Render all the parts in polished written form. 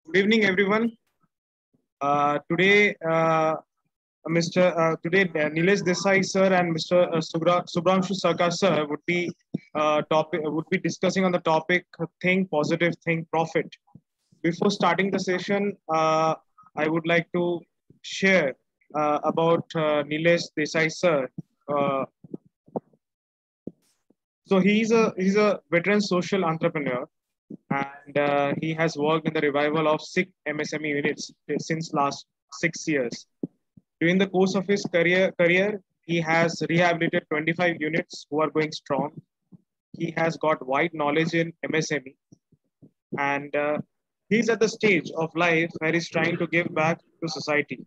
Good evening, everyone. Today, Nilesh Desai sir and Mr. Subramshu Sarkar sir would be discussing on the topic think positive, think profit. Before starting the session, I would like to share about Nilesh Desai sir. Uh, so he's a veteran social entrepreneur, and he has worked in the revival of SICK MSME units since last 6 years. During the course of his career, he has rehabilitated 25 units who are going strong. He has got wide knowledge in MSME, and he's at the stage of life where he's trying to give back to society.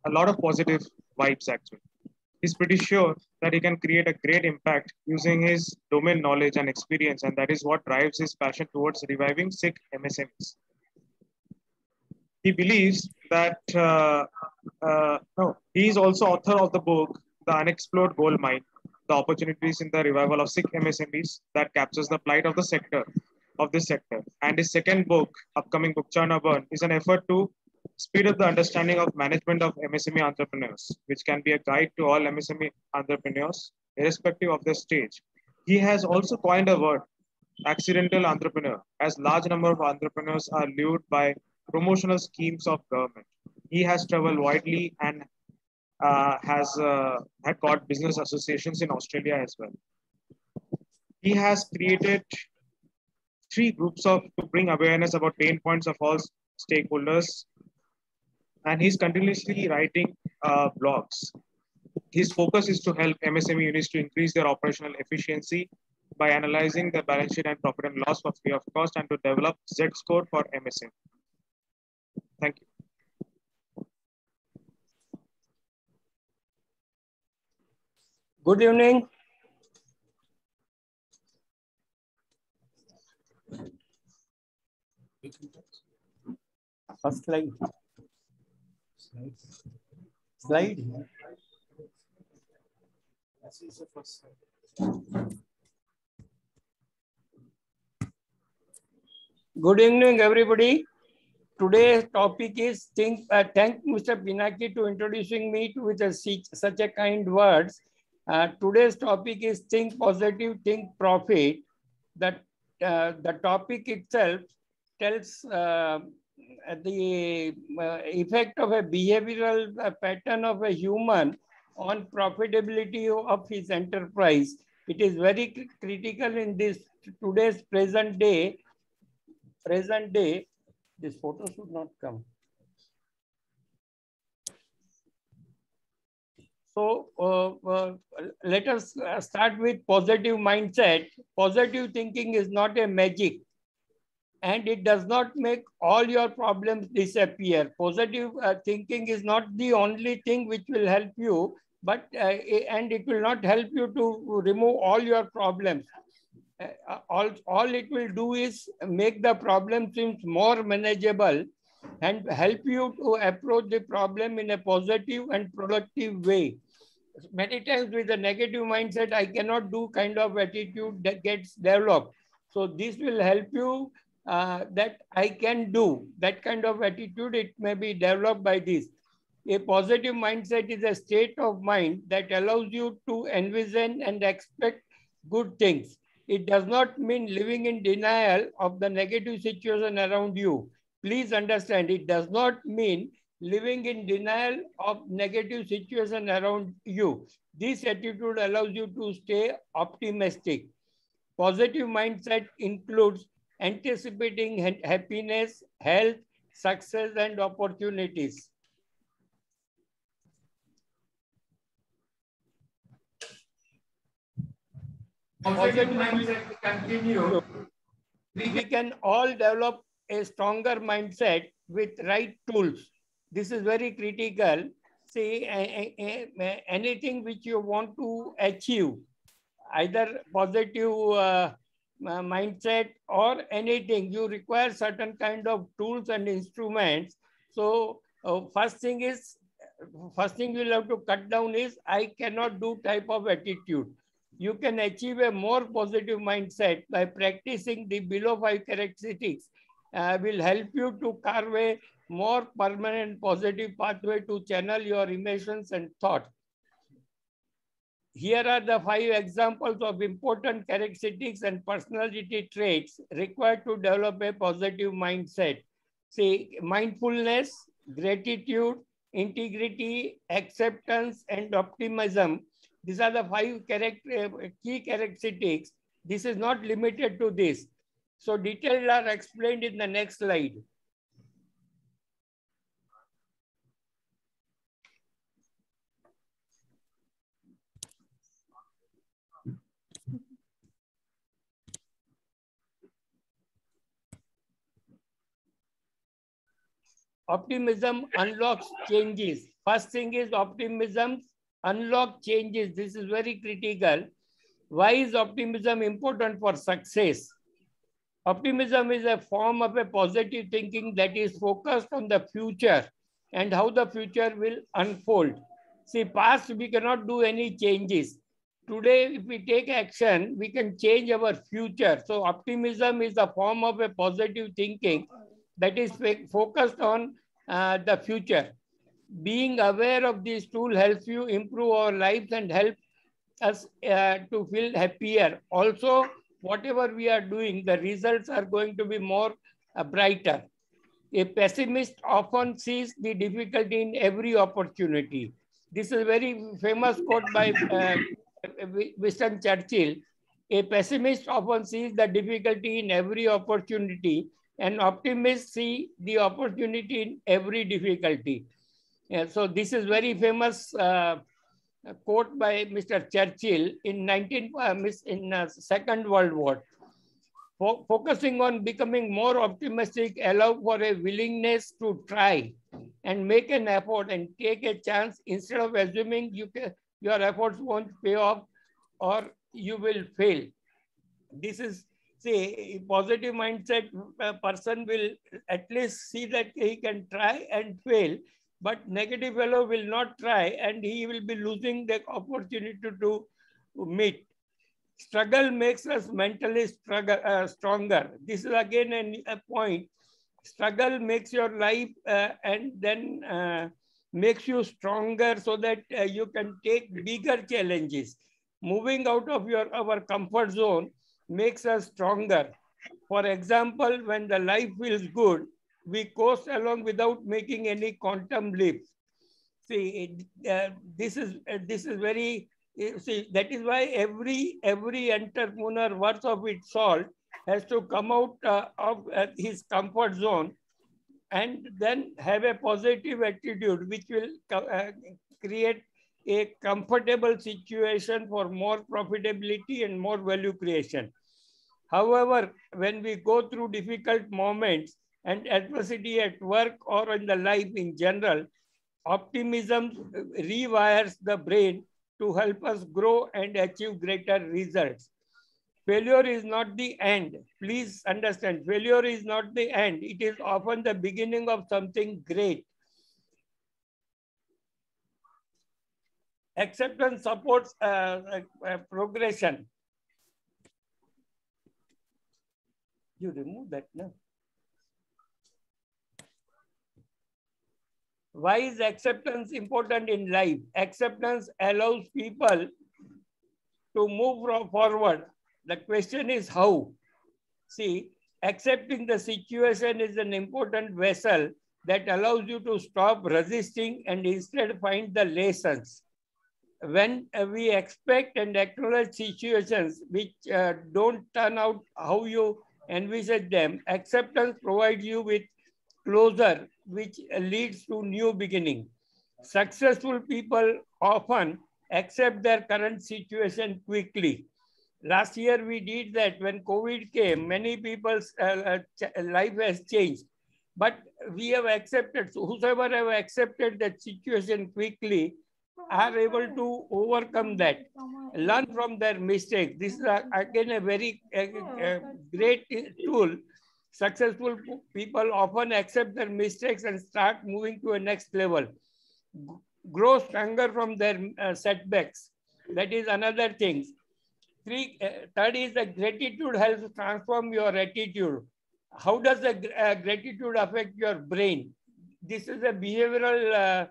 A lot of positive vibes, actually. He's pretty sure that he can create a great impact using his domain knowledge and experience, and that is what drives his passion towards reviving sick MSMEs. He believes that no, he is also author of the book The Unexplored Gold Mine: The Opportunities in the Revival of Sick MSMEs, that captures the plight of the sector of this sector. And his second book, upcoming book Churn or Burn, is an effort to speed up the understanding of management of MSME entrepreneurs, which can be a guide to all MSME entrepreneurs, irrespective of their stage. He has also coined a word, accidental entrepreneur, as large number of entrepreneurs are lured by promotional schemes of government. He has traveled widely and has had got business associations in Australia as well. He has created three groups of to bring awareness about pain points of all stakeholders, and he's continuously writing blogs. His focus is to help MSME units to increase their operational efficiency by analyzing the balance sheet and profit and loss for free of cost, and to develop Z score for MSME. Thank you. Good evening. First slide. Slide. This is the first slide. Good evening, everybody. Today's topic is thank Mr. Pinaki to introducing me to with such a kind words. Today's topic is think positive, think profit. That the topic itself tells the effect of a behavioral pattern of a human on profitability of his enterprise. It is very critical in this today's present day. This photo should not come. So let us start with positive mindset. Positive thinking is not a magic, and it does not make all your problems disappear. Positive thinking is not the only thing which will help you, but and it will not help you to remove all your problems. All it will do is make the problem seems more manageable and help you to approach the problem in a positive and productive way. Many times with a negative mindset, I cannot do kind of attitude that gets developed. So this will help you that I can do that kind of attitude. It may be developed by this. A positive mindset is a state of mind that allows you to envision and expect good things. It does not mean living in denial of the negative situation around you. Please understand, it does not mean living in denial of negative situation around you. This attitude allows you to stay optimistic. Positive mindset includes anticipating happiness, health, success, and opportunities. Positive mindset continue. We can all develop a stronger mindset with right tools. This is very critical. See, anything which you want to achieve, either positive mindset or anything, you require certain kind of tools and instruments. So first thing you'll have to cut down is I cannot do type of attitude. You can achieve a more positive mindset by practicing the below 5 characteristics will help you to carve a more permanent positive pathway to channel your emotions and thoughts. Here are the 5 examples of important characteristics and personality traits required to develop a positive mindset. See, mindfulness, gratitude, integrity, acceptance, and optimism. These are the 5 key characteristics. This is not limited to this. So details are explained in the next slide. Optimism unlocks changes. First thing is optimism unlock changes. This is very critical. Why is optimism important for success? Optimism is a form of a positive thinking that is focused on the future and how the future will unfold. See, past we cannot do any changes. Today, if we take action, we can change our future. So optimism is a form of a positive thinking that is focused on the future. Being aware of this tool helps you improve our lives and help us to feel happier. Also, whatever we are doing, the results are going to be more brighter. A pessimist often sees the difficulty in every opportunity. This is a very famous quote by Winston Churchill. A pessimist often sees the difficulty in every opportunity, and optimists see the opportunity in every difficulty. So this is very famous quote by Mr. Churchill in Second World War. Focusing on becoming more optimistic allow for a willingness to try and make an effort and take a chance instead of assuming your efforts won't pay off or you will fail. This is, say, a positive mindset person will at least see that he can try and fail, but negative fellow will not try and he will be losing the opportunity to meet. Struggle makes us mentally stronger. This is again a point. Struggle makes your life and then makes you stronger so that you can take bigger challenges. Moving out of our comfort zone makes us stronger. For example, when the life feels good, we coast along without making any quantum leaps. See, this is very. See, that is why every entrepreneur worth of its salt has to come out of his comfort zone and then have a positive attitude, which will create a comfortable situation for more profitability and more value creation. However, when we go through difficult moments and adversity at work or in the life in general, optimism rewires the brain to help us grow and achieve greater results. Failure is not the end. Please understand, failure is not the end. It is often the beginning of something great. Acceptance supports progression. You remove that now. Why is acceptance important in life? Acceptance allows people to move forward. The question is how. See, accepting the situation is an important vessel that allows you to stop resisting and instead find the lessons. When we expect and acknowledge situations which don't turn out how you envisage them, acceptance provides you with closure, which leads to new beginning. Successful people often accept their current situation quickly. Last year we did that. When COVID came, many people's life has changed. But we have accepted, so whosoever have accepted that situation quickly are able to overcome that, learn from their mistakes. This is again a very great tool. Successful people often accept their mistakes and start moving to a next level. Grow stronger from their setbacks. That is another thing. Third is that gratitude helps transform your attitude. How does the gratitude affect your brain? This is a behavioral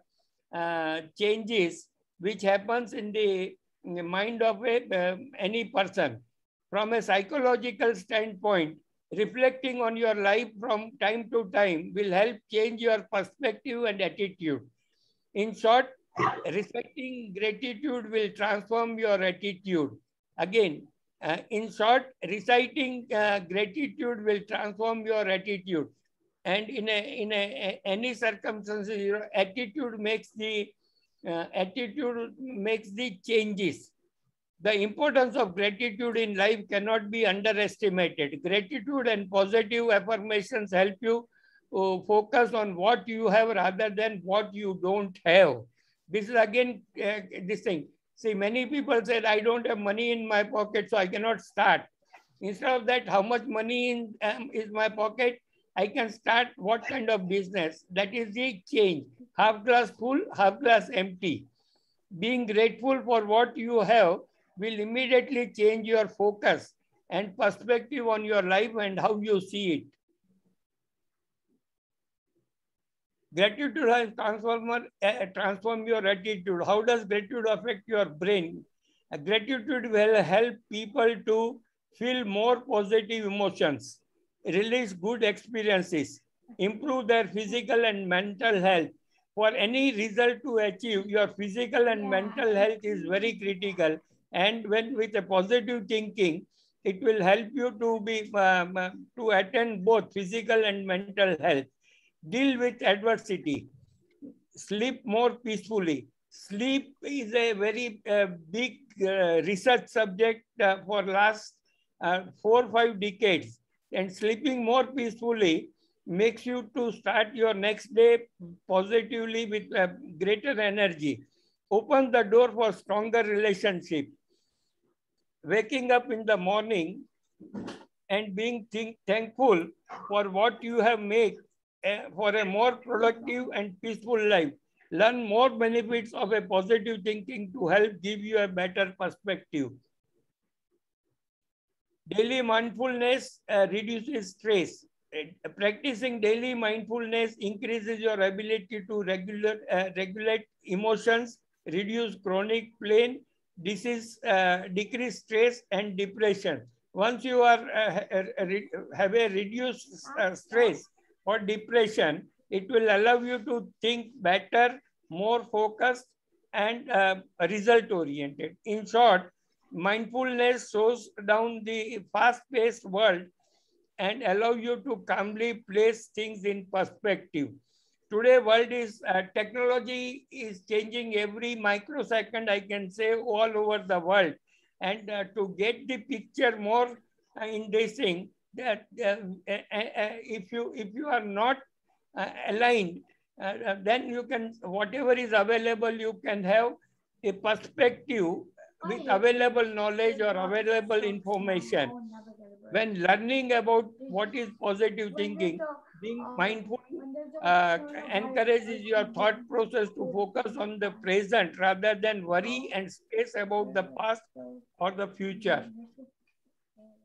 changes which happens in the mind of any person. From a psychological standpoint, reflecting on your life from time to time will help change your perspective and attitude. In short, respecting gratitude will transform your attitude. Again, in short, reciting gratitude will transform your attitude. And in any circumstances, your attitude makes the changes. The importance of gratitude in life cannot be underestimated. Gratitude and positive affirmations help you focus on what you have rather than what you don't have. This is again this thing. See, many people said, I don't have money in my pocket, so I cannot start. Instead of that, how much money is my pocket? I can start what kind of business. That is the change. Half glass full, half glass empty. Being grateful for what you have will immediately change your focus and perspective on your life and how you see it. Gratitude has transform your attitude. How does gratitude affect your brain? Gratitude will help people to feel more positive emotions, release good experiences, improve their physical and mental health. For any result to achieve, your physical and mental health is very critical. And when with a positive thinking, it will help you to be to attain both physical and mental health. Deal with adversity, sleep more peacefully. Sleep is a very big research subject for last 4 or 5 decades, and sleeping more peacefully makes you to start your next day positively with greater energy. Open the door for stronger relationship. Waking up in the morning and being thankful for what you have made for a more productive and peaceful life. Learn more benefits of a positive thinking to help give you a better perspective. Daily mindfulness reduces stress. Practicing daily mindfulness increases your ability to regulate emotions, reduce chronic pain, decrease stress and depression. Once you are have a reduced stress or depression, it will allow you to think better, more focused, and result-oriented. In short, mindfulness slows down the fast-paced world and allow you to calmly place things in perspective. Today, world is technology is changing every microsecond, I can say, all over the world. And to get the picture more in this thing, that if you are not aligned, then you can, whatever is available, you can have a perspective with available knowledge or available information. When learning about what is positive thinking, being mindful encourages your thought process to focus on the present rather than worry and stress about the past or the future.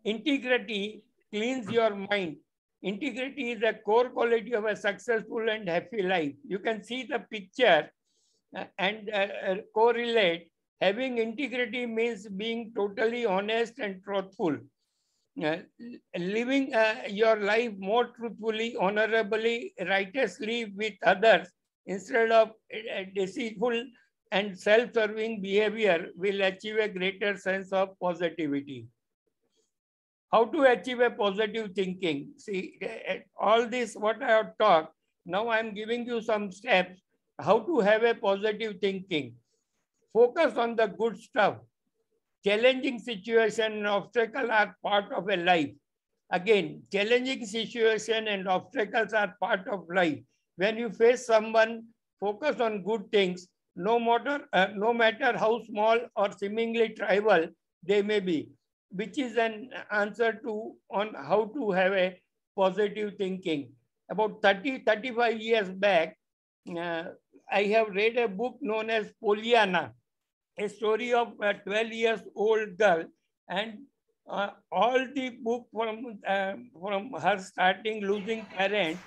Integrity cleans your mind. Integrity is a core quality of a successful and happy life. You can see the picture and correlate. Having integrity means being totally honest and truthful. Living your life more truthfully, honorably, righteously with others instead of deceitful and self-serving behavior will achieve a greater sense of positivity. How to achieve a positive thinking? See, all this what I have talked, now I am giving you some steps how to have a positive thinking. Focus on the good stuff. Challenging situation and obstacles are part of a life. Again, challenging situation and obstacles are part of life. When you face someone, focus on good things, no matter how small or seemingly trivial they may be, which is an answer to on how to have a positive thinking. About 35 years back, I have read a book known as Pollyanna, a story of a 12 years old girl, and all the book from her starting losing parents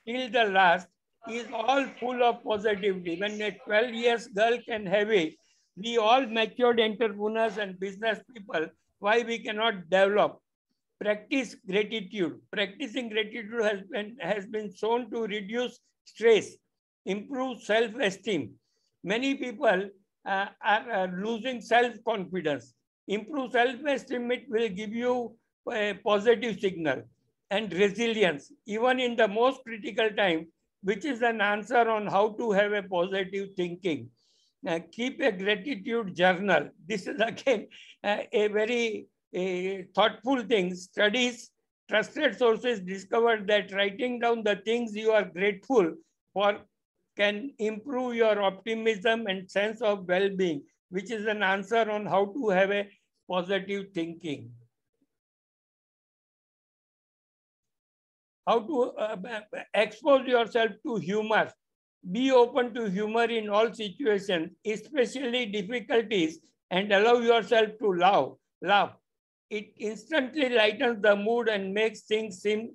till the last is all full of positivity. When a 12 years girl can have it, we all matured entrepreneurs and business people, why we cannot develop? Practice gratitude. Practicing gratitude has been shown to reduce stress, improve self-esteem. Many people are losing self-confidence. Improve self-esteem, it will give you a positive signal and resilience, even in the most critical time, which is an answer on how to have a positive thinking. Keep a gratitude journal. This is again a very thoughtful thing. Studies, trusted sources discovered that writing down the things you are grateful for can improve your optimism and sense of well-being, which is an answer on how to have a positive thinking. How to expose yourself to humor. Be open to humor in all situations, especially difficulties, and allow yourself to laugh. It instantly lightens the mood and makes things seem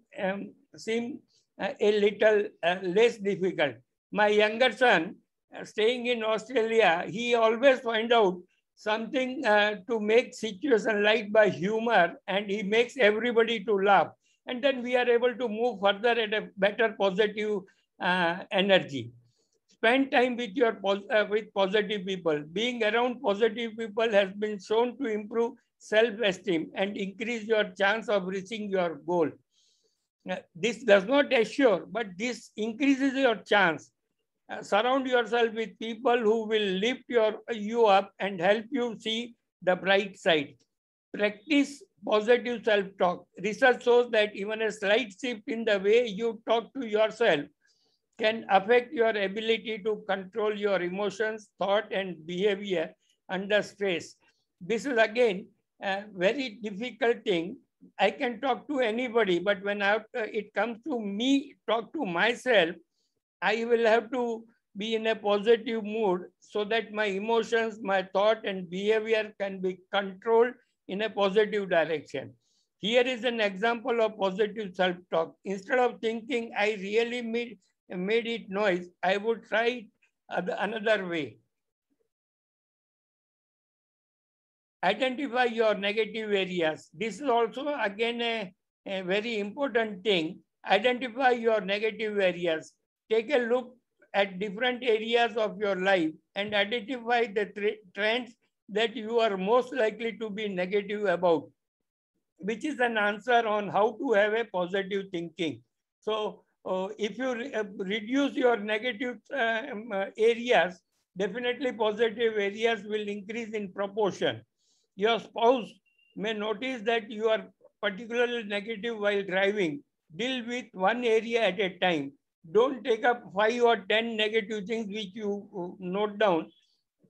a little less difficult. My younger son, staying in Australia, he always find out something to make situation light by humor, and he makes everybody to laugh. And then we are able to move further at a better positive energy. Spend time with with positive people. Being around positive people has been shown to improve self-esteem and increase your chance of reaching your goal. This does not assure, but this increases your chance. Surround yourself with people who will lift you up and help you see the bright side. Practice positive self-talk. Research shows that even a slight shift in the way you talk to yourself can affect your ability to control your emotions, thought, and behavior under stress. This is again a very difficult thing. I can talk to anybody, but when it comes to me, talk to myself, I will have to be in a positive mood so that my emotions, my thought, and behavior can be controlled in a positive direction. Here is an example of positive self-talk. Instead of thinking I really made it noise, I would try another way. Identify your negative areas. This is also again a very important thing. Identify your negative areas. Take a look at different areas of your life and identify the trends that you are most likely to be negative about, which is an answer on how to have a positive thinking. So if you reduce your negative areas, definitely positive areas will increase in proportion. Your spouse may notice that you are particularly negative while driving. Deal with one area at a time. Don't take up 5 or 10 negative things which you note down.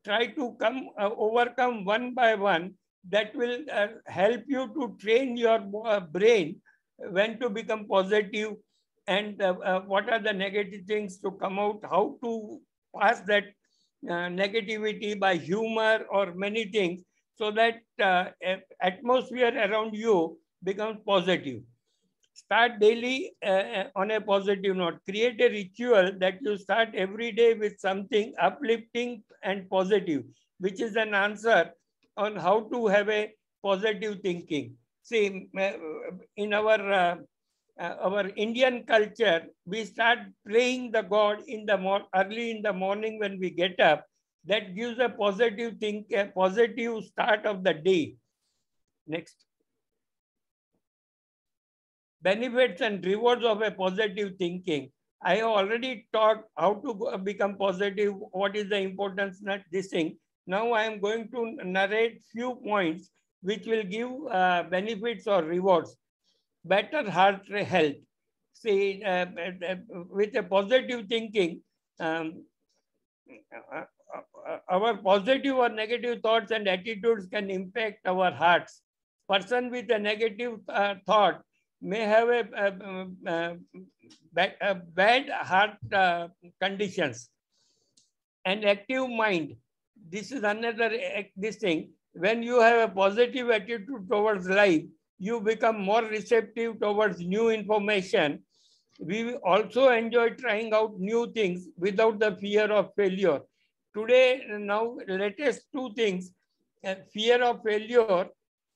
Try to overcome one by one. That will help you to train your brain when to become positive and what are the negative things to come out, how to pass that negativity by humor or many things, so that atmosphere around you becomes positive. Start daily on a positive note. Create a ritual that you start every day with something uplifting and positive, which is an answer on how to have a positive thinking. See, in our Indian culture, we start praying the God in the early in the morning when we get up. That gives a positive start of the day. Next. Benefits and rewards of a positive thinking. I have already taught how to become positive, what is the importance of this thing. Now I am going to narrate few points which will give benefits or rewards. Better heart health. See, with a positive thinking, our positive or negative thoughts and attitudes can impact our hearts. Person with a negative thought may have a bad heart conditions. An active mind. This is another this thing. When you have a positive attitude towards life, you become more receptive towards new information. We also enjoy trying out new things without the fear of failure. Today, now, latest two things, fear of failure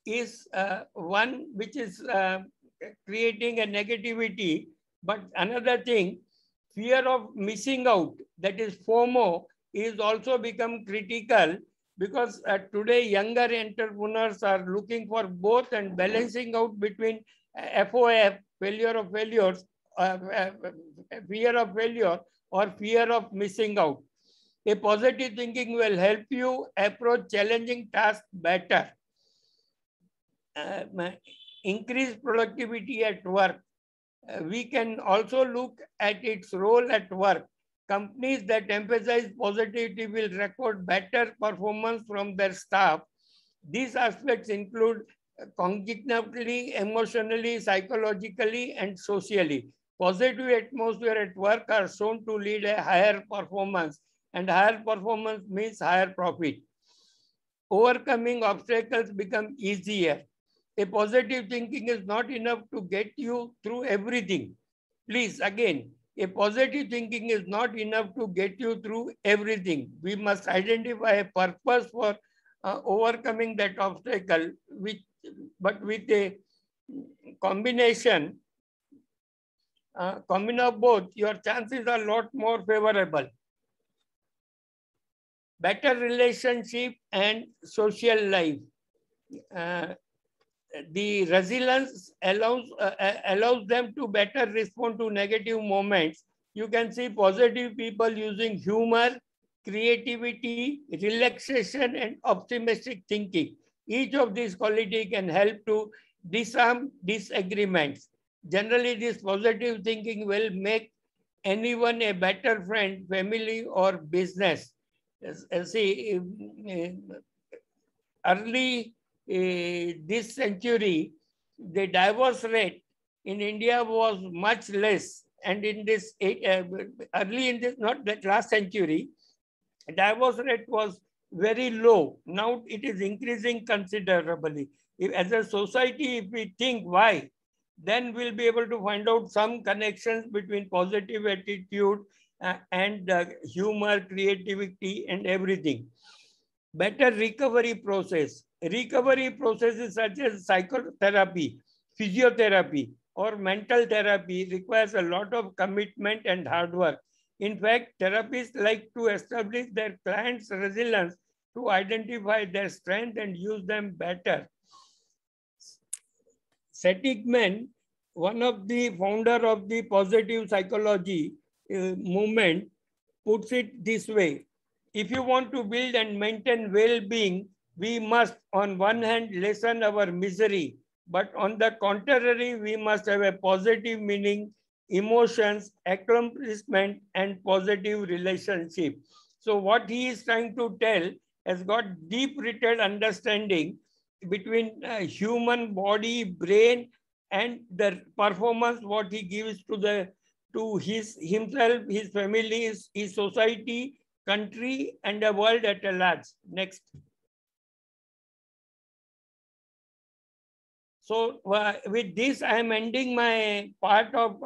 is one which is creating a negativity, but another thing, fear of missing out, that is FOMO, is also become critical, because today younger entrepreneurs are looking for both and balancing out between FOF, failure of failures, fear of failure or fear of missing out. A positive thinking will help you approach challenging tasks better. Increase productivity at work. We can also look at its role at work. Companies that emphasize positivity will record better performance from their staff. These aspects include cognitively, emotionally, psychologically, and socially. Positive atmosphere at work are shown to lead a higher performance, and higher performance means higher profit. Overcoming obstacles become easier. A positive thinking is not enough to get you through everything. Please, again, a positive thinking is not enough to get you through everything. We must identify a purpose for overcoming that obstacle, but with a combination of both, your chances are a lot more favorable. Better relationship and social life. The resilience allows them to better respond to negative moments. You can see positive people using humor, creativity, relaxation, and optimistic thinking. Each of these qualities can help to disarm disagreements. Generally, this positive thinking will make anyone a better friend, family, or business. See, early this century, the divorce rate in India was much less, and in this early in this, not that last century, divorce rate was very low. Now it is increasing considerably. If, as a society, if we think why, then we'll be able to find out some connections between positive attitude and humor, creativity, and everything. Better recovery process. Recovery processes such as psychotherapy, physiotherapy, or mental therapy requires a lot of commitment and hard work. In fact, therapists like to establish their clients' resilience to identify their strength and use them better. Seligman, one of the founder of the positive psychology movement, puts it this way: if you want to build and maintain well-being, we must on one hand lessen our misery, but on the contrary, we must have a positive meaning, emotions, accomplishment, and positive relationship. So what he is trying to tell has got deep-rooted understanding between human body, brain, and the performance what he gives to himself, his family, his society, country, and the world at large. Next. So with this, I am ending my part of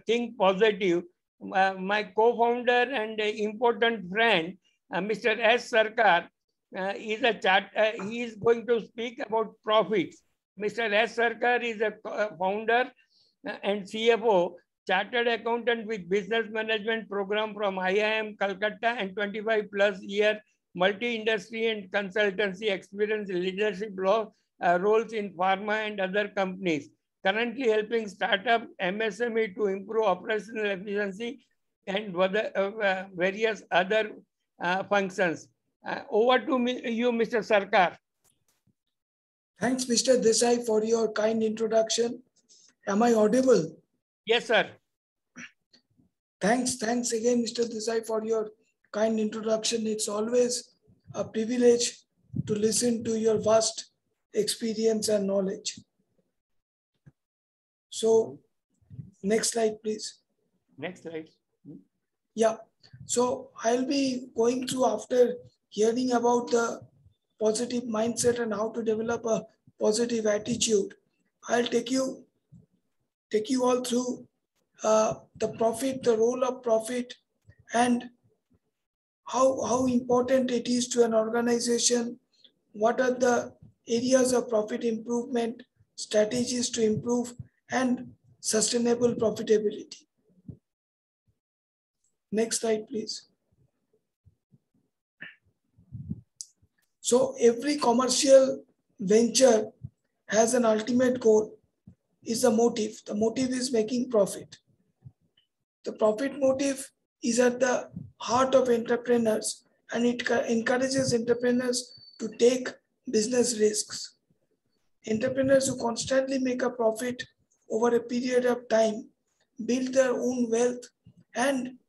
Think Positive. My co-founder and important friend, Mr. S. Sarkar, he is going to speak about profits. Mr. S. Sarkar is a founder and CFO, chartered accountant with business management program from IIM Calcutta, and 25 plus year multi-industry and consultancy experience in leadership roles in pharma and other companies. Currently helping startup MSME to improve operational efficiency and various other functions. Over to you, Mr. Sarkar. Thanks, Mr. Desai, for your kind introduction. Am I audible? Yes, sir. Thanks again, Mr. Desai, for your kind introduction. It's always a privilege to listen to your vast experience and knowledge. So, next slide, please. Next slide. Yeah. So I'll be going through, after hearing about the positive mindset and how to develop a positive attitude. I'll take you all through the profit, the role of profit, and how important it is to an organization. What are the areas of profit improvement, strategies to improve, and sustainable profitability. Next slide, please. So every commercial venture has an ultimate goal, is the motive. The motive is making profit. The profit motive is at the heart of entrepreneurs, and it encourages entrepreneurs to take business risks. Entrepreneurs who constantly make a profit over a period of time build their own wealth and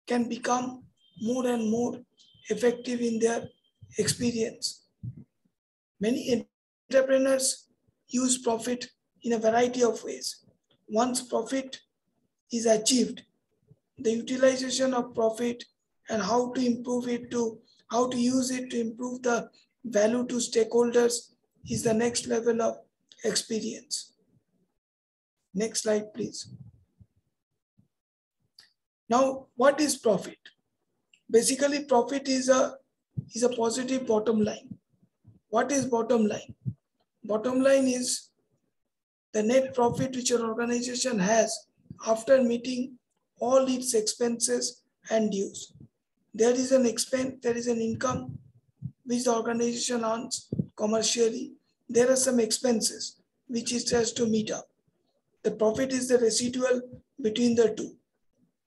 can become more and more effective in their experience. Many entrepreneurs use profit in a variety of ways. Once profit is achieved, the utilization of profit and how to improve it how to use it to improve the value to stakeholders is the next level of experience. Next slide, please. Now, what is profit? Basically, profit is a positive bottom line. What is bottom line? Bottom line is the net profit which an organization has after meeting all its expenses and dues. There is an expense, there is an income which the organization earns commercially. There are some expenses which it has to meet up. The profit is the residual between the two.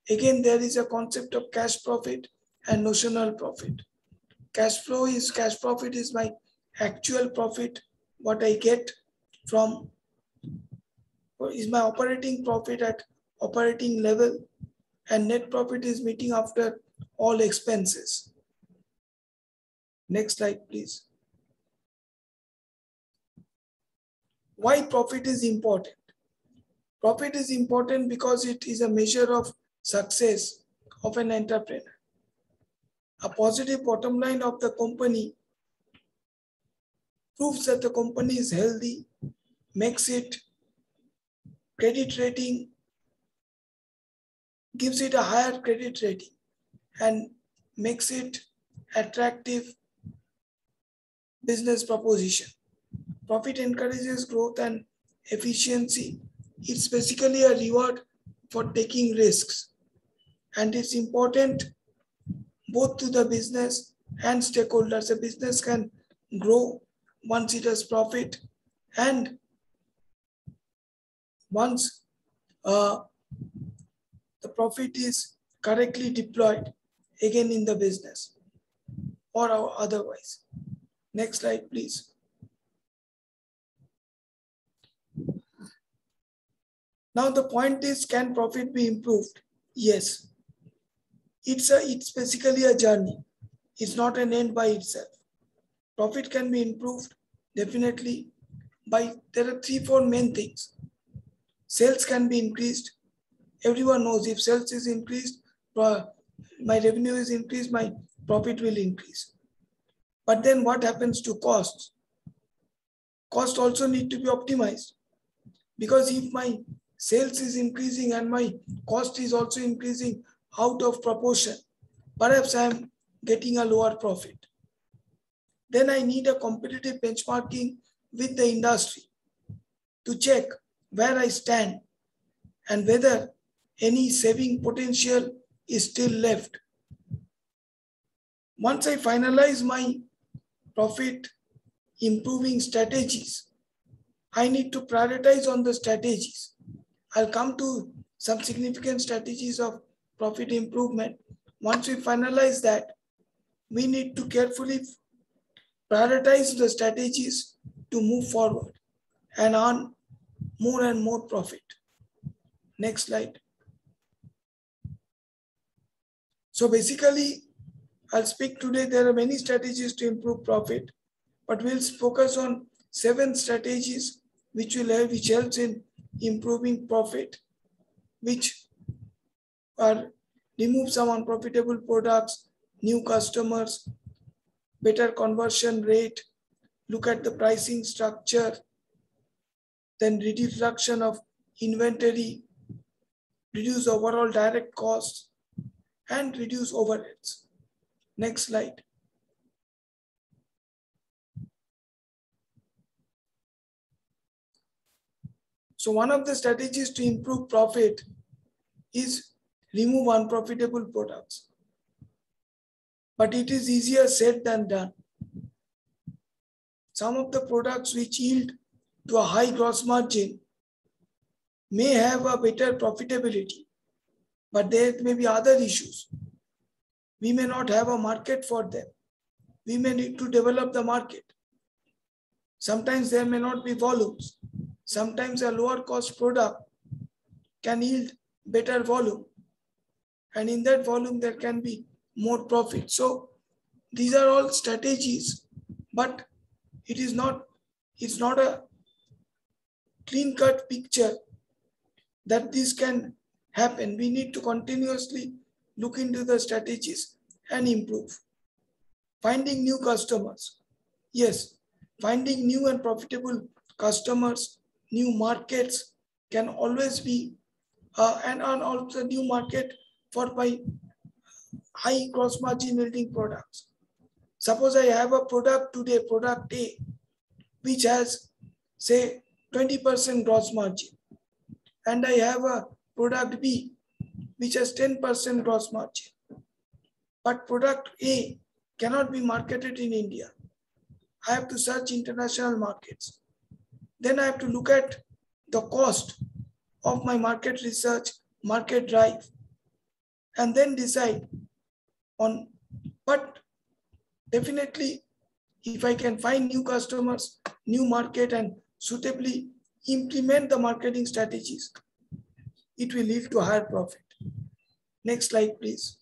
Again, there is a concept of cash profit and notional profit. Cash profit is my actual profit, what I get from, is my operating profit at operating level, and net profit is meeting after all expenses. Next slide, please. Why profit is important? Profit is important because it is a measure of success of an entrepreneur. A positive bottom line of the company proves that the company is healthy, makes it credit rating, gives it a higher credit rating, and makes it attractive business proposition. Profit encourages growth and efficiency. It's basically a reward for taking risks. And it's important both to the business and stakeholders. A business can grow once it has profit, and once the profit is correctly deployed again in the business or otherwise. Next slide, please. Now the point is, can profit be improved? Yes. It's basically a journey. It's not an end by itself. Profit can be improved definitely there are 3-4 main things. Sales can be increased. Everyone knows if sales is increased, my revenue is increased, my profit will increase. But then what happens to costs? Costs also need to be optimized, because if my sales is increasing and my cost is also increasing out of proportion, perhaps I am getting a lower profit. Then I need a competitive benchmarking with the industry to check where I stand and whether any saving potential is still left. Once I finalize my profit improving strategies, I need to prioritize on the strategies. I'll come to some significant strategies of profit improvement. Once we finalize that, we need to carefully prioritize the strategies to move forward and earn more and more profit. Next slide. So basically, I'll speak today, there are many strategies to improve profit, but we'll focus on 7 strategies which helps in improving profit, which are remove some unprofitable products, new customers, better conversion rate, look at the pricing structure, then reduction of inventory, reduce overall direct costs, and reduce overheads. Next slide. So one of the strategies to improve profit is remove unprofitable products. But it is easier said than done. Some of the products which yield to a high gross margin may have a better profitability, but there may be other issues. We may not have a market for them. We may need to develop the market. Sometimes there may not be volumes. Sometimes a lower cost product can yield better volume. And in that volume, there can be more profit. So these are all strategies, but it's not a clean-cut picture that this can happen. We need to continuously look into the strategies and improve. Finding new customers. Yes, finding new and profitable customers, new markets can always be, and also new market for my high gross margin yielding products. Suppose I have a product today, product A, which has say 20% gross margin, and I have a product B, which has 10% gross margin. But product A cannot be marketed in India. I have to search international markets. Then I have to look at the cost of my market research, market drive, and then decide on. But definitely, if I can find new customers, new market, and suitably implement the marketing strategies, it will lead to higher profit. Next slide, please.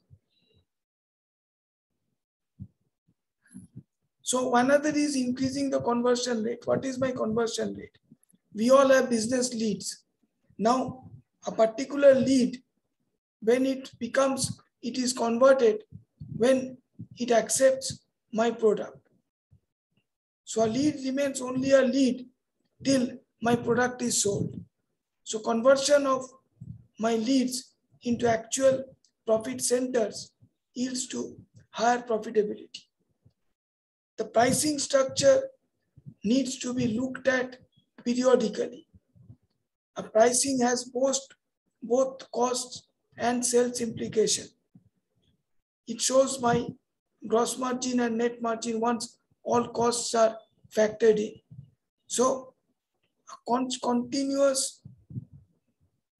So another is increasing the conversion rate. What is my conversion rate? We all have business leads. Now, a particular lead, when it is converted when it accepts my product. So a lead remains only a lead till my product is sold. So conversion of my leads into actual profit centers yields to higher profitability. The pricing structure needs to be looked at periodically. A pricing has both costs and sales implication. It shows my gross margin and net margin once all costs are factored in. So a continuous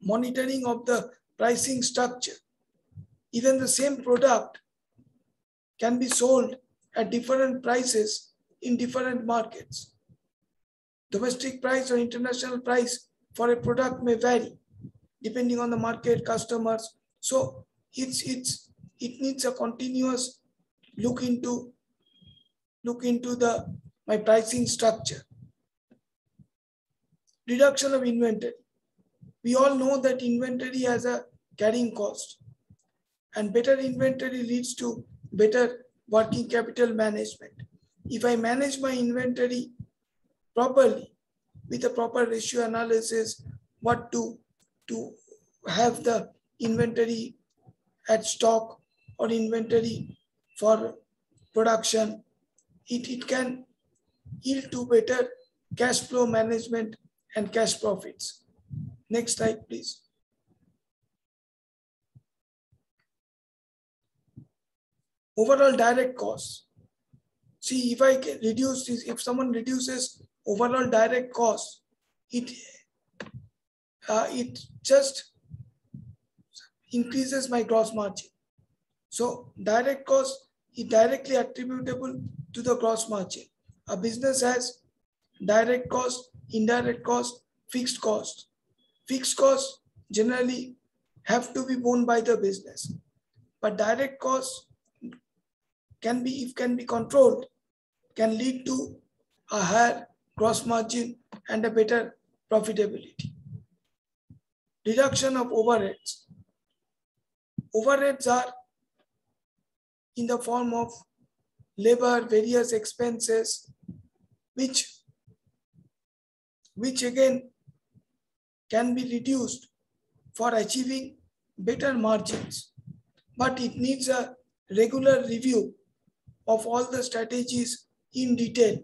monitoring of the pricing structure. Even the same product can be sold at different prices in different markets. Domestic price or international price for a product may vary depending on the market, customers. So it needs a continuous look into my pricing structure. Reduction of inventory. We all know that inventory has a carrying cost, and better inventory leads to better working capital management. If I manage my inventory properly with a proper ratio analysis, what to have the inventory at stock or inventory for production, it can yield to better cash flow management and cash profits. Next slide, please. Overall direct costs. See, if I can reduce this, if someone reduces overall direct costs, it just increases my gross margin. So direct cost is directly attributable to the gross margin. A business has direct cost, indirect cost, fixed cost. Fixed costs generally have to be borne by the business, but direct costs can be controlled, can lead to a higher gross margin and a better profitability. Reduction of overheads. Overheads are in the form of labor, various expenses, which again can be reduced for achieving better margins. But it needs a regular review of all the strategies in detail.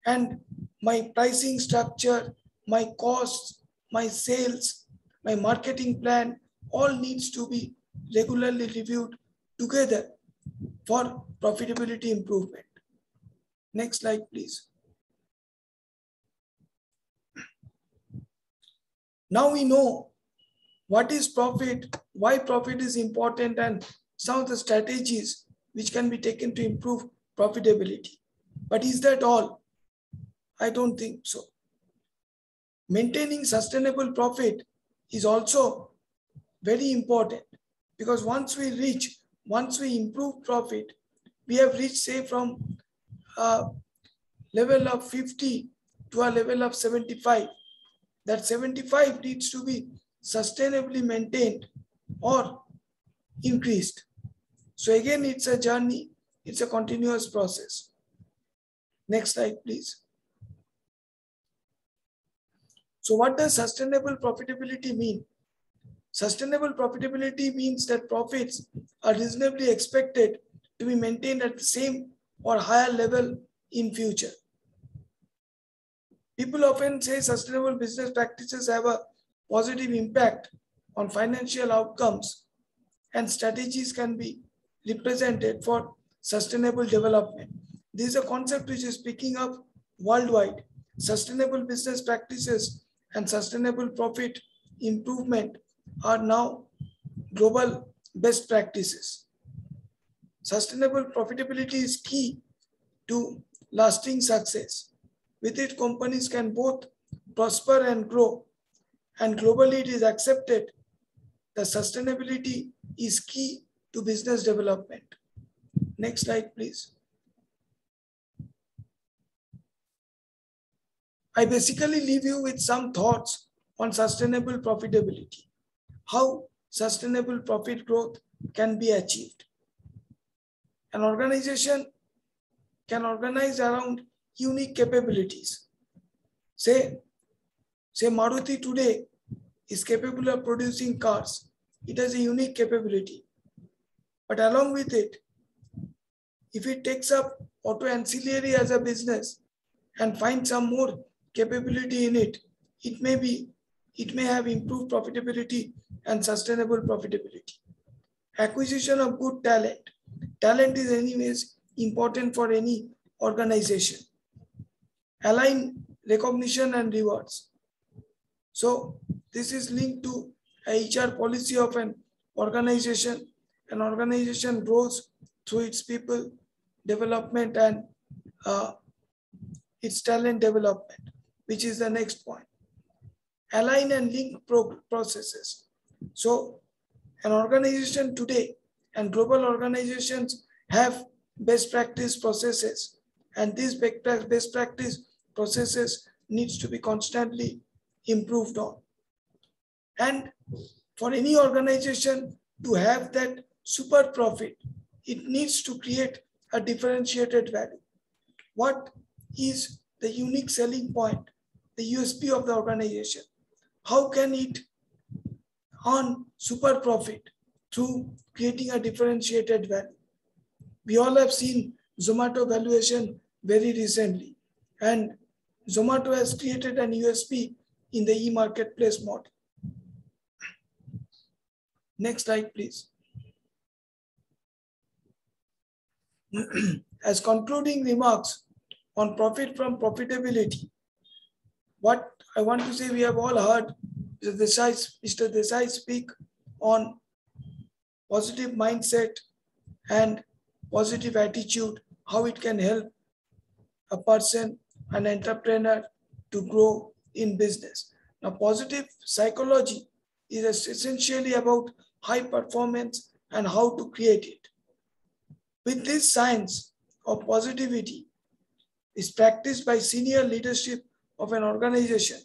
And my pricing structure, my costs, my sales, my marketing plan, all needs to be regularly reviewed together for profitability improvement. Next slide, please. Now we know what is profit, why profit is important, and some of the strategies which can be taken to improve profitability. But is that all? I don't think so. Maintaining sustainable profit is also very important, because once we improve profit, we have reached, say, from a level of 50 to a level of 75. That 75 needs to be sustainably maintained or increased. So again, it's a journey, it's a continuous process. Next slide, please. So what does sustainable profitability mean? Sustainable profitability means that profits are reasonably expected to be maintained at the same or higher level in future. People often say sustainable business practices have a positive impact on financial outcomes, and strategies can be represented for sustainable development. This is a concept which is picking up worldwide. Sustainable business practices and sustainable profit improvement are now global best practices. Sustainable profitability is key to lasting success. With it, companies can both prosper and grow. And globally, it is accepted that sustainability is key to business development. Next slide, please. I basically leave you with some thoughts on sustainable profitability, how sustainable profit growth can be achieved. An organization can organize around unique capabilities. Say Maruti today is capable of producing cars. It has a unique capability. But along with it, if it takes up auto ancillary as a business and finds some more capability in it, it may have improved profitability and sustainable profitability. Acquisition of good talent. Talent is anyways important for any organization. Align recognition and rewards. So this is linked to a HR policy of an organization. An organization grows through its people development and its talent development, which is the next point. Align and link processes. So an organization today and global organizations have best practice processes, and these best practice processes needs to be constantly improved on. And for any organization to have that super profit, it needs to create a differentiated value. What is the unique selling point, the USP of the organization? How can it earn super profit? Through creating a differentiated value. We all have seen Zomato valuation very recently, and Zomato has created an USP in the e-marketplace model. Next slide, please. As concluding remarks on profit from profitability, what I want to say, we have all heard Mr. Desai speak on positive mindset and positive attitude, how it can help a person, an entrepreneur, to grow in business. Now, positive psychology is essentially about high performance and how to create it. With this science of positivity is practiced by senior leadership of an organization,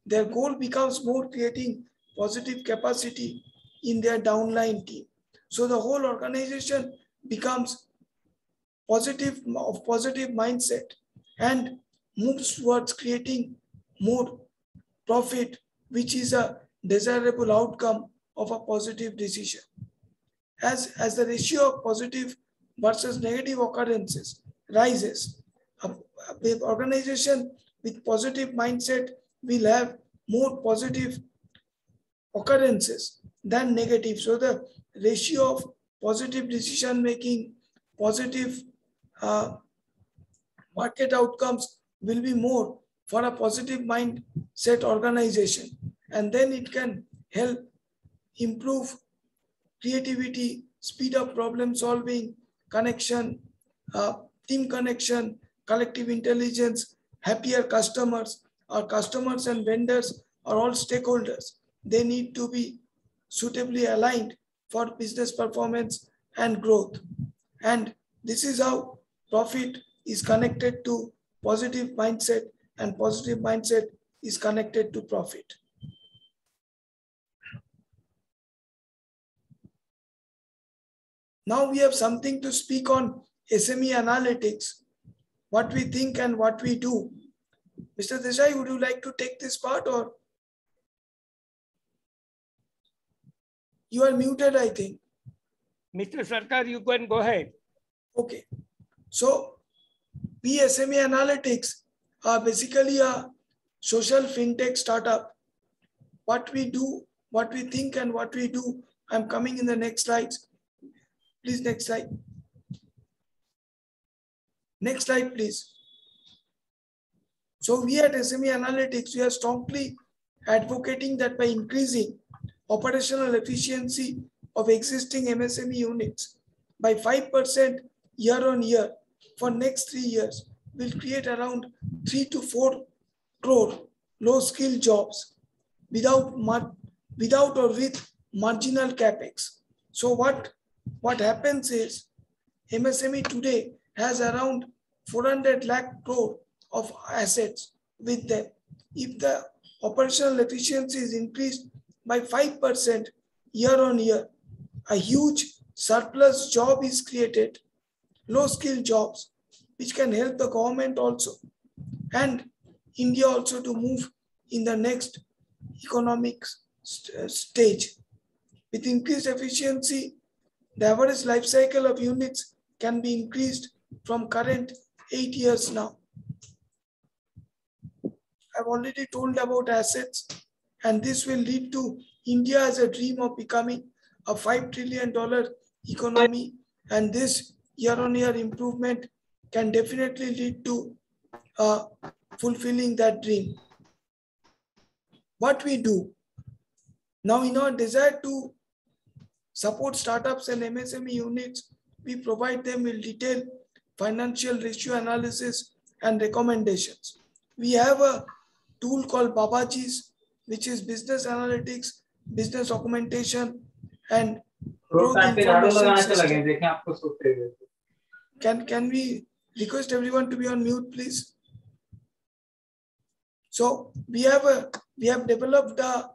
their goal becomes more creating positive capacity in their downline team. So the whole organization becomes positive mindset and moves towards creating more profit, which is a desirable outcome of a positive decision. As the ratio of positive versus negative occurrences rises, the organization with positive mindset will have more positive occurrences than negative. So the ratio of positive decision making, positive market outcomes will be more for a positive mindset organization, and then it can help improve creativity, speed up problem solving, connection, team connection, collective intelligence, happier customers. Our customers and vendors are all stakeholders. They need to be suitably aligned for business performance and growth. And this is how profit is connected to positive mindset, and positive mindset is connected to profit. Now we have something to speak on SME analytics, what we think and what we do. Mr. Desai, would you like to take this part, or? You are muted, I think. Mr. Sarkar, you can go ahead. Okay. So, SME Analytics are basically a social fintech startup. What we do, what we think and what we do, I'm coming in the next slides. Please, next slide. Next slide, please. So we at SME Analytics, we are strongly advocating that by increasing operational efficiency of existing MSME units by 5% year on year for next 3 years, will create around 3 to 4 crore low-skill jobs without or with marginal capex. So what happens is MSME today has around 400 lakh crore of assets with them. If the operational efficiency is increased by 5% year on year, a huge surplus job is created, low-skill jobs, which can help the government also and India also to move in the next economic stage. With increased efficiency, the average life cycle of units can be increased from current 8 years now. I've already told about assets, and this will lead to India as a dream of becoming a $5 trillion economy, and this year-on-year improvement can definitely lead to fulfilling that dream. What we do now, in our desire to support startups and MSME units, we provide them with detailed financial ratio analysis and recommendations. We have a tool called Babaji's, which is business analytics, business documentation, and growth information system. Can we request everyone to be on mute, please? So we have developed a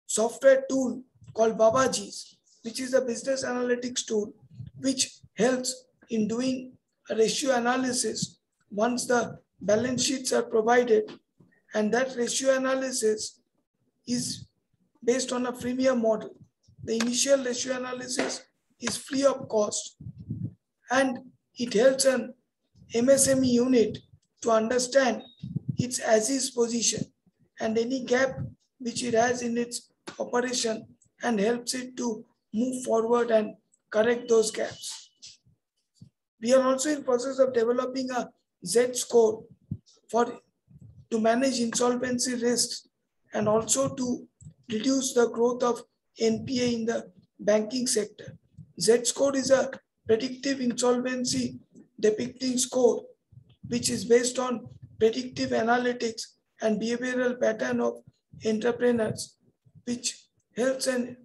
software tool called Babaji's, which is a business analytics tool, which helps in doing a ratio analysis once the balance sheets are provided. And that ratio analysis is based on a freemium model. The initial ratio analysis is free of cost, and it helps an MSME unit to understand its as-is position and any gap which it has in its operation, and helps it to move forward and correct those gaps. We are also in process of developing a Z-score to manage insolvency risks and also to reduce the growth of NPA in the banking sector. Z-score is a predictive insolvency depicting score, which is based on predictive analytics and behavioral pattern of entrepreneurs, which helps an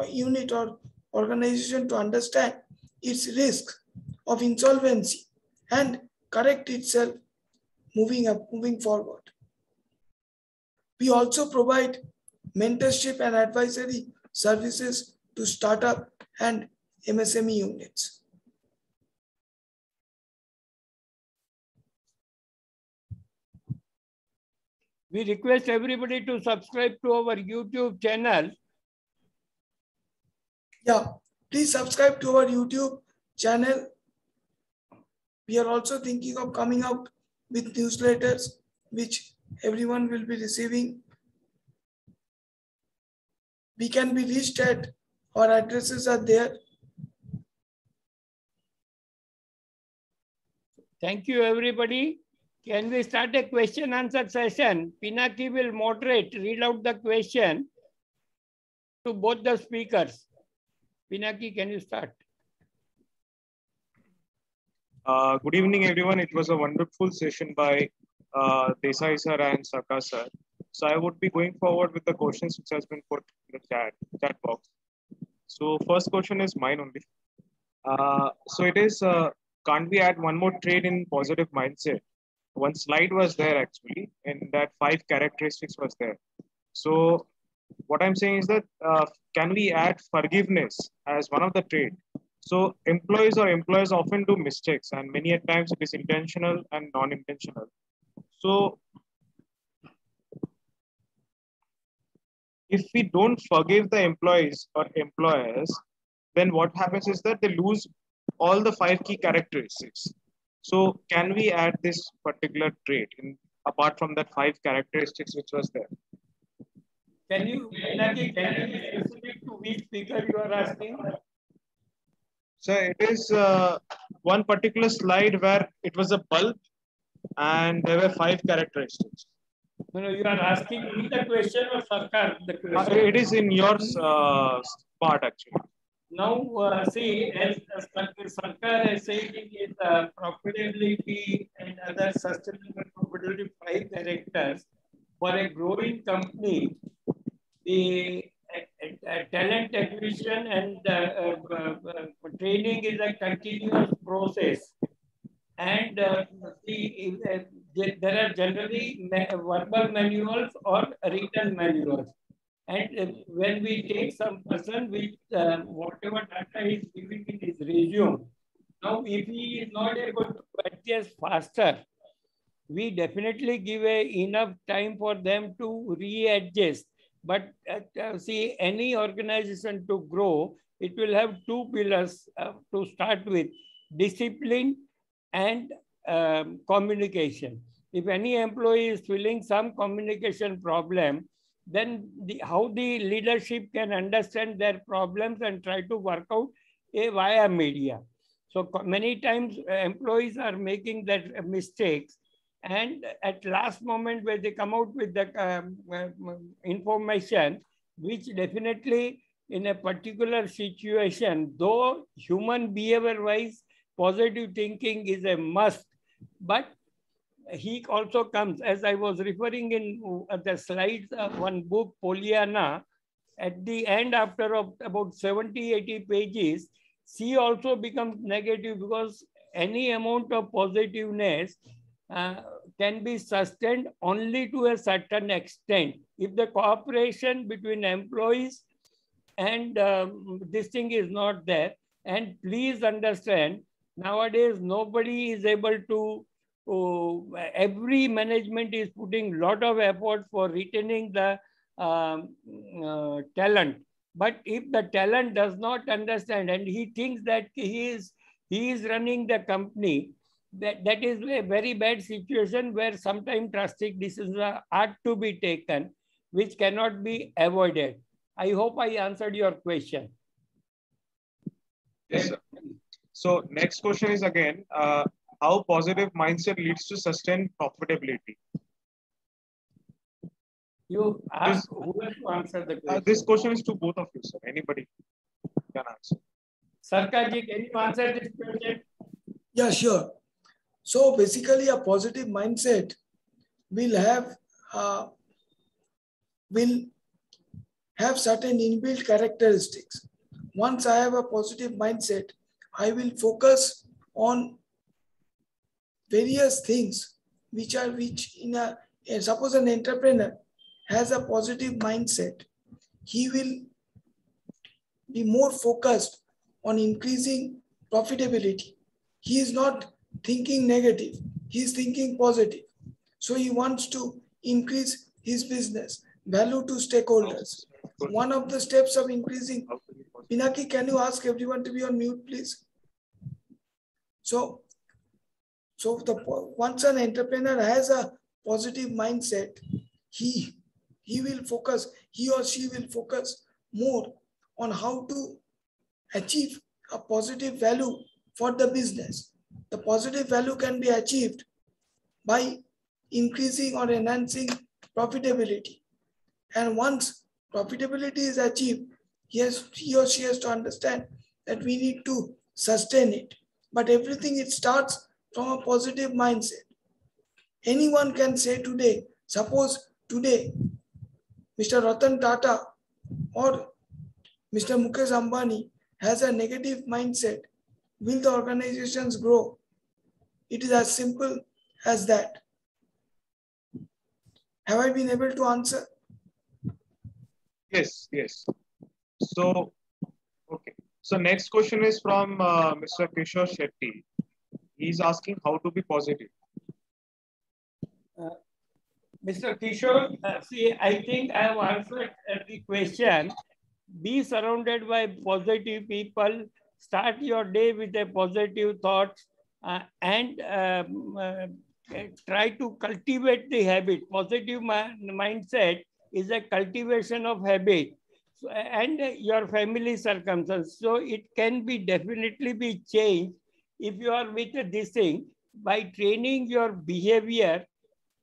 unit or organization to understand its risk of insolvency and correct itself moving forward. We also provide mentorship and advisory services to startup and MSME units. We request everybody to subscribe to our YouTube channel. Yeah, please subscribe to our YouTube channel. We are also thinking of coming out with newsletters, which everyone will be receiving. We can be reached at, our addresses are there. Thank you, everybody. Can we start a question answer session? Pinaki will moderate, read out the question to both the speakers. Pinaki, can you start? Good evening, everyone. It was a wonderful session by Desai sir and Sarkar sir. So I would be going forward with the questions which has been put in the chat box. So first question is mine only. So it is, can't we add one more trait in positive mindset? One slide was there actually, and that 5 characteristics was there. So what I'm saying is that, can we add forgiveness as one of the traits? So employees often do mistakes, and many at times it is intentional and non-intentional. So if we don't forgive the employees or employers, then what happens is that they lose all the 5 key characteristics. So can we add this particular trait apart from that 5 characteristics which was there? Can you be specific to which speaker you are asking? So it is one particular slide where it was a bulb and there were 5 characteristics. No, you are asking me the question or Sarkar the question? It is in your part actually. Now, see, as Sarkar has said in his profitability and other sustainable profitability 5 characters, for a growing company, the talent acquisition and training is a continuous process. And there are generally verbal manuals or written manuals. And when we take some person with whatever data is giving in his resume, now if he is not able to adjust faster, we definitely give enough time for them to readjust. But see, any organization to grow, it will have 2 pillars to start with: discipline and communication. If any employee is feeling some communication problem, then how the leadership can understand their problems and try to work out via media. So many times employees are making that mistakes, and at last moment where they come out with the information, which definitely in a particular situation, though human behavior wise, positive thinking is a must, but he also comes, as I was referring in the slides of one book, Pollyanna, at the end, after about 70-80 pages, she also becomes negative, because any amount of positiveness can be sustained only to a certain extent. If the cooperation between employees and this thing is not there, and please understand, nowadays nobody is able to, every management is putting a lot of effort for retaining the talent. But if the talent does not understand and he thinks that he is running the company, that is a very bad situation where sometimes drastic decisions are to be taken, which cannot be avoided. I hope I answered your question. Yes, sir. So next question is again, how positive mindset leads to sustained profitability? You ask who has to answer the question. This question is to both of you, sir. Anybody can answer. Sarkarji, can you answer this question? Yeah, sure. So basically a positive mindset will have certain inbuilt characteristics. Once I have a positive mindset, I will focus on various things which suppose an entrepreneur has a positive mindset, he will be more focused on increasing profitability. He is not thinking negative, he is thinking positive. So he wants to increase his business, value to stakeholders. One of the steps of increasing, Pinaki, can you ask everyone to be on mute, please? So once an entrepreneur has a positive mindset, he will focus, he or she will focus more on how to achieve a positive value for the business. The positive value can be achieved by increasing or enhancing profitability. And once profitability is achieved, he or she has to understand that we need to sustain it. But everything, it starts from a positive mindset. Anyone can say today, suppose today, Mr. Ratan Tata or Mr. Mukesh Ambani has a negative mindset, will the organizations grow? It is as simple as that. Have I been able to answer? Yes, yes. So, okay. So next question is from Mr. Kishore Shetty. He's asking how to be positive. Mr. Kishore, see, I think I have answered the question. Be surrounded by positive people. Start your day with a positive thought and try to cultivate the habit. Positive mindset is a cultivation of habit. So, and your family circumstances. So it can be definitely be changed if you are with this thing by training your behavior.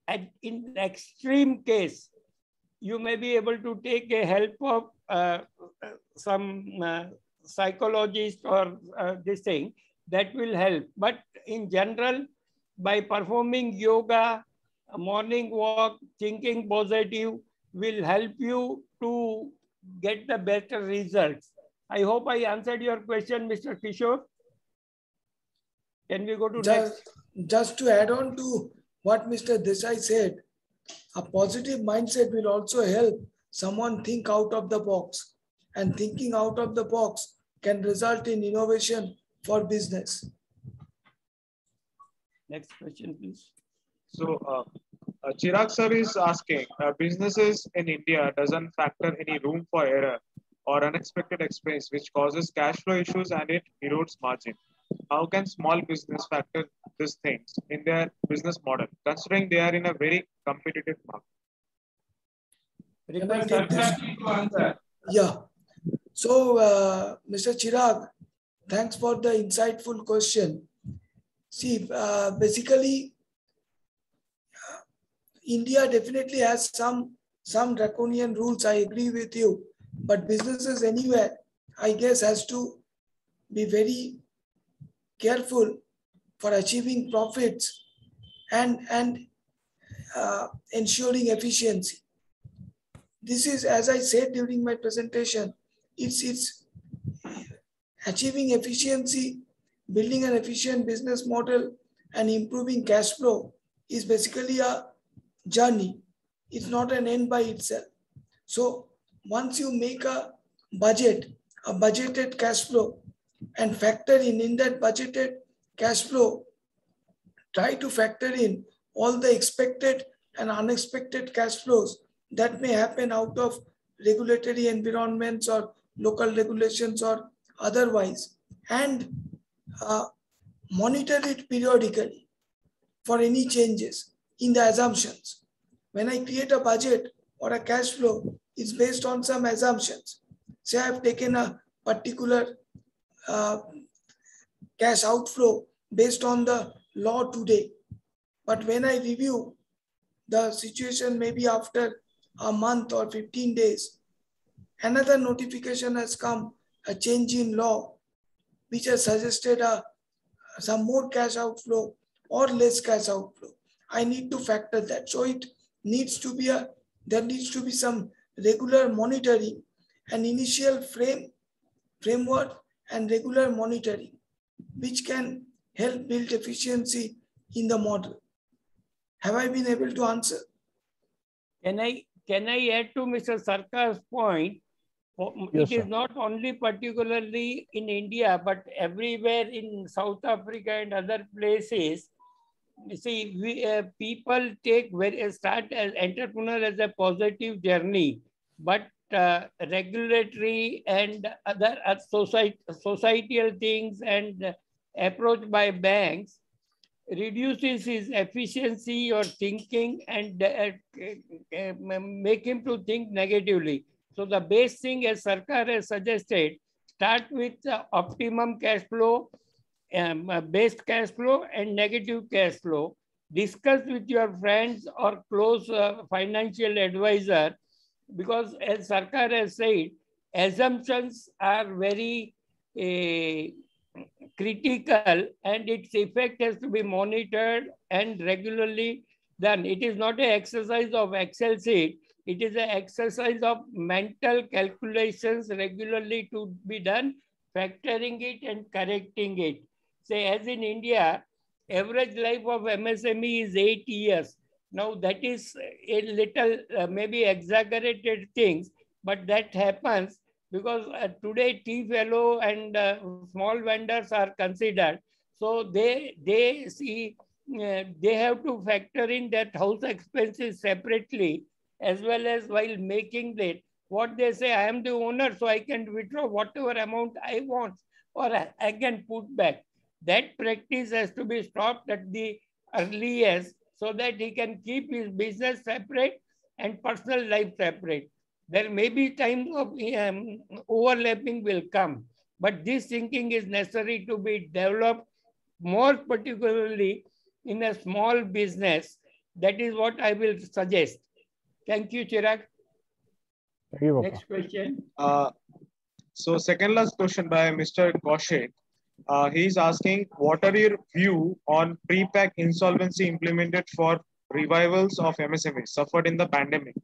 And in extreme case, you may be able to take a help of some psychologist or this thing that will help. But in general, by performing yoga, a morning walk, thinking positive will help you to get the better results. I hope I answered your question, Mr. Kishore. Can we go to next? Just to add on to what Mr. Desai said, a positive mindset will also help someone think out of the box, and thinking out of the box can result in innovation for business. Next question, please. So Chirag sir is asking, businesses in India doesn't factor any room for error or unexpected expense, which causes cash flow issues and it erodes margin. How can small business factor these things in their business model, considering they are in a very competitive market? Request Sarkar to answer. Yeah. So, Mr. Chirag, thanks for the insightful question. See, basically, India definitely has some draconian rules. I agree with you, but businesses anywhere, I guess, has to be very careful for achieving profits and ensuring efficiency. This is, as I said during my presentation, it's achieving efficiency, building an efficient business model, and improving cash flow is basically a journey. It's not an end by itself. So once you make a budget, a budgeted cash flow, and factor in that budgeted cash flow, try to factor in all the expected and unexpected cash flows that may happen out of regulatory environments or local regulations or otherwise, and monitor it periodically for any changes in the assumptions. When I create a budget or a cash flow, it's based on some assumptions. Say I've taken a particular cash outflow based on the law today. But when I review the situation, maybe after a month or 15 days, another notification has come, a change in law, which has suggested some more cash outflow or less cash outflow. I need to factor that. So it needs to be there needs to be some regular monitoring, an initial framework and regular monitoring, which can help build efficiency in the model. Have I been able to answer? Can I add to Mr. Sarkar's point? It is not only particularly in India, but everywhere in South Africa and other places, see, people start as entrepreneur as a positive journey, but regulatory and other societal things and approach by banks reduces his efficiency or thinking and make him to think negatively. So the best thing, as Sarkar has suggested, start with optimum cash flow, best cash flow and negative cash flow. Discuss with your friends or close financial advisor, because as Sarkar has said, assumptions are very critical and its effect has to be monitored and regularly done. It is not an exercise of Excel sheet. It is an exercise of mental calculations regularly to be done, factoring it and correcting it. Say, as in India, average life of MSME is 8 years. Now that is a little maybe exaggerated things, but that happens because today tea fellow and small vendors are considered. So they see they have to factor in that house expenses separately, as well as while making that, what they say, I am the owner, so I can withdraw whatever amount I want, or I can put back. That practice has to be stopped at the earliest, so that he can keep his business separate and personal life separate. There may be times of overlapping will come, but this thinking is necessary to be developed, more particularly in a small business. That is what I will suggest. Thank you, Chirag. Thank you, Papa. Next question. So second last question by Mr. Kaushik. He is asking, what are your view on pre-pack insolvency implemented for revivals of MSMEs suffered in the pandemic?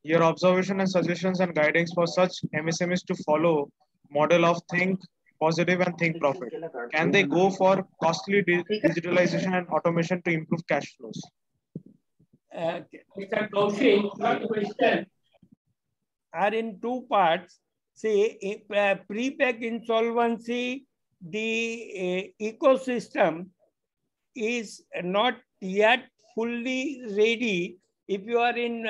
Your observation and suggestions and guidance for such MSMEs to follow model of think positive and think profit. Can they go for costly digitalization and automation to improve cash flows? Mr. Kaushik, your question are in two parts. See, pre-pack insolvency, the ecosystem is not yet fully ready. If you are in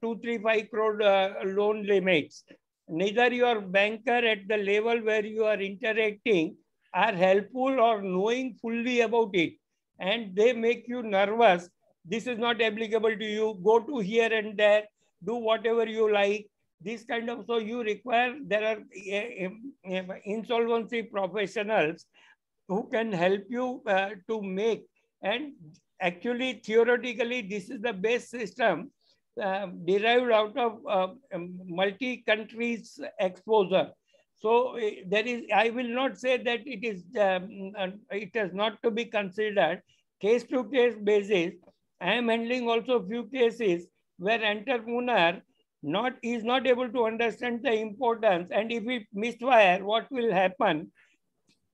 2, 3, 5 crore loan limits, neither your banker at the level where you are interacting are helpful or knowing fully about it, and they make you nervous. This is not applicable to you. Go to here and there, do whatever you like. This kind of, so you require, there are insolvency professionals who can help you to make, and actually theoretically this is the best system derived out of multi-countries exposure. So there is, I will not say that it is it is not to be considered case-to-case basis. I am handling also few cases where entrepreneur is not able to understand the importance, and if it misfire, what will happen?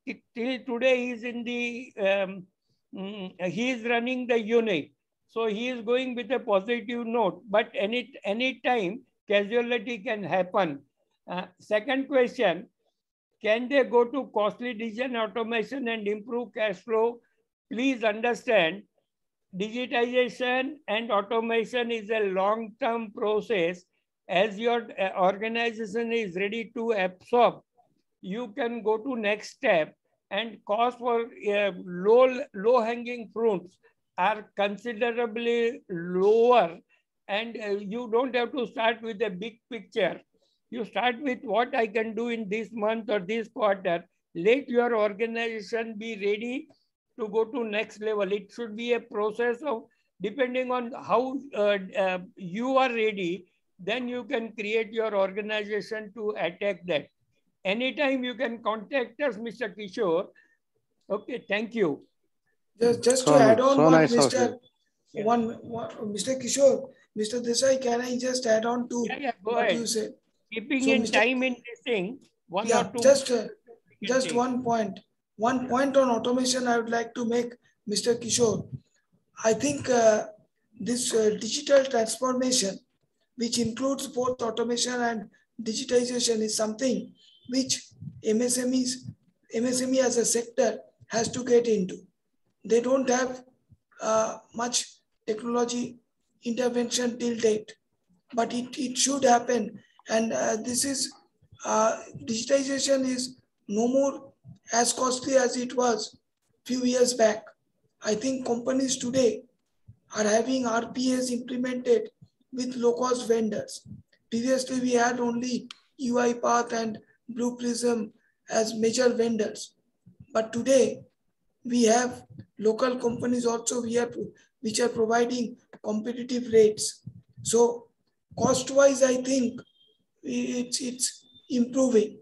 Till today he is in the he is running the unit, so he is going with a positive note, but any time casualty can happen. Second question, can they go to costly decision automation and improve cash flow? Please understand, digitization and automation is a long-term process. As your organization is ready to absorb, you can go to next step, and cost for low-hanging fruits are considerably lower, and you don't have to start with a big picture. You start with what I can do in this month or this quarter. Let your organization be ready to go to next level. It should be a process of, depending on how you are ready, then you can create your organization to attack that. Anytime you can contact us, Mr. Kishore. Okay, thank you. Just to add on what Mr. Kishore, Mr. Desai, can I just add on to what you said? Keeping in time in this thing, one or two. Just one point. One point on automation I would like to make, Mr. Kishore. I think this digital transformation, which includes both automation and digitization, is something which MSME as a sector has to get into. They don't have much technology intervention till date, but it should happen. And this is digitization is no more as costly as it was few years back. I think companies today are having RPAs implemented with low-cost vendors. Previously, we had only UiPath and Blue Prism as major vendors. But today, we have local companies also which are providing competitive rates. So cost-wise, I think it's improving,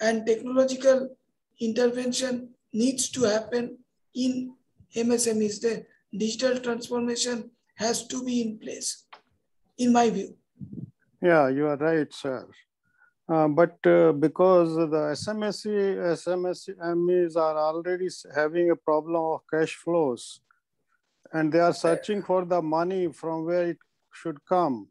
and technological intervention needs to happen in MSMEs. The digital transformation has to be in place, in my view. Yeah, you are right, sir. But because the SMSMEs are already having a problem of cash flows, and they are searching for the money from where it should come.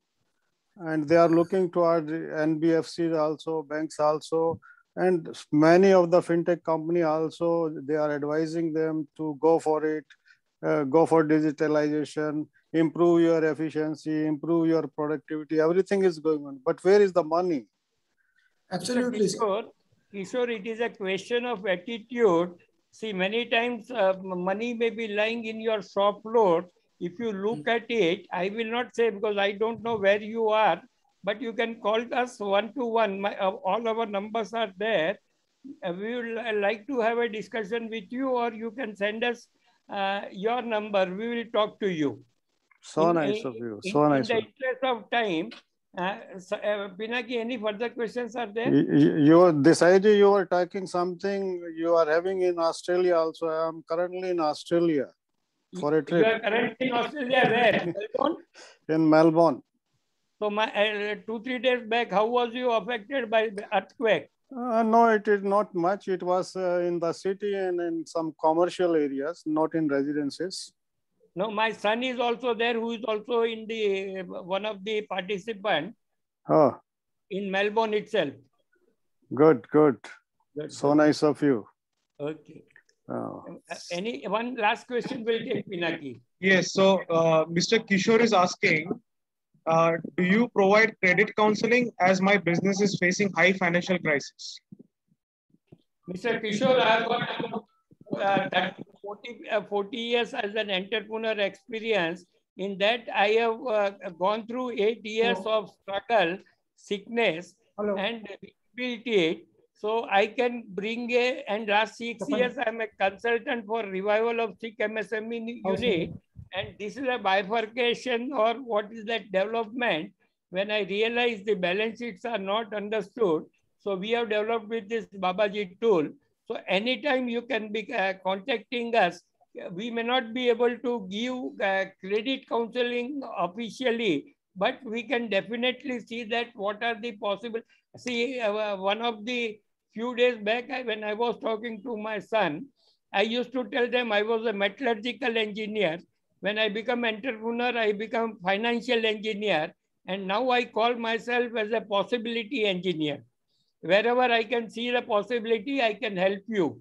And they are looking toward NBFCs also, banks also, and many of the fintech company also, they are advising them to go for it, go for digitalization, improve your efficiency, improve your productivity. Everything is going on, but where is the money? Absolutely. Kishore, it is a question of attitude. See, many times money may be lying in your shop floor. If you look at it, I will not say because I don't know where you are, but you can call us one-to-one. All our numbers are there. We would like to have a discussion with you, or you can send us your number. We will talk to you. So nice of you. So nice. In the interest of time, Pinaki, any further questions are there? Desaiji, you were talking something you are having in Australia also. I am currently in Australia for a trip. You are currently in Australia, where? Melbourne? In Melbourne. So 2-3 days back, how was you affected by the earthquake? No, it is not much. It was in the city and in some commercial areas, not in residences. No, my son is also there, who is also in the one of the participants in Melbourne itself. Good. So nice of you. Okay. Any one last question will take, Pinaki. Yes. So Mr. Kishore is asking, do you provide credit counseling as my business is facing high financial crisis? Mr. Kishore, I have got 40 years as an entrepreneur experience. In that, I have gone through 8 years of struggle, sickness, and rebuilt it. So I can bring and last 6 years, I'm a consultant for revival of Sikh MSME unit. And this is a bifurcation, or what is that development, when I realized the balance sheets are not understood. So we have developed with this Babaji tool. So anytime you can be contacting us. We may not be able to give credit counseling officially, but we can definitely see that what are the possible. See, one of the few days back, when I was talking to my son, I used to tell them I was a metallurgical engineer. When I become entrepreneur, I become financial engineer. And now I call myself as a possibility engineer. Wherever I can see the possibility, I can help you.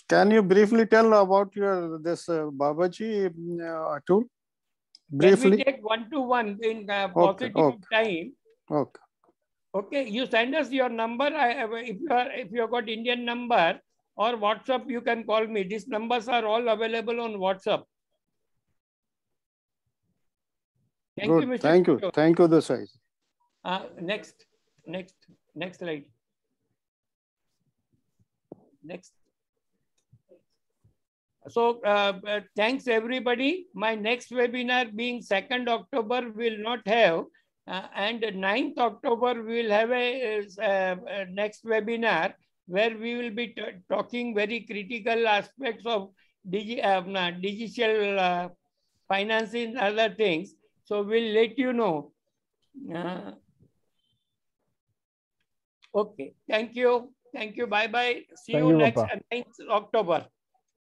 Can you briefly tell about this Babaji tool? Briefly. Can we take one-to-one in positive time? Okay. Okay, you send us your number. If you have got Indian number or WhatsApp, you can call me. These numbers are all available on WhatsApp. Thank you, Mr. Thank you. Thank you, Desai. Next slide. Next. So thanks everybody. My next webinar being 2nd October will not have, and 9th October we will have a next webinar where we will be talking very critical aspects of digital financing and other things. So we'll let you know. Okay, thank you. Bye-bye. See you next 9th October.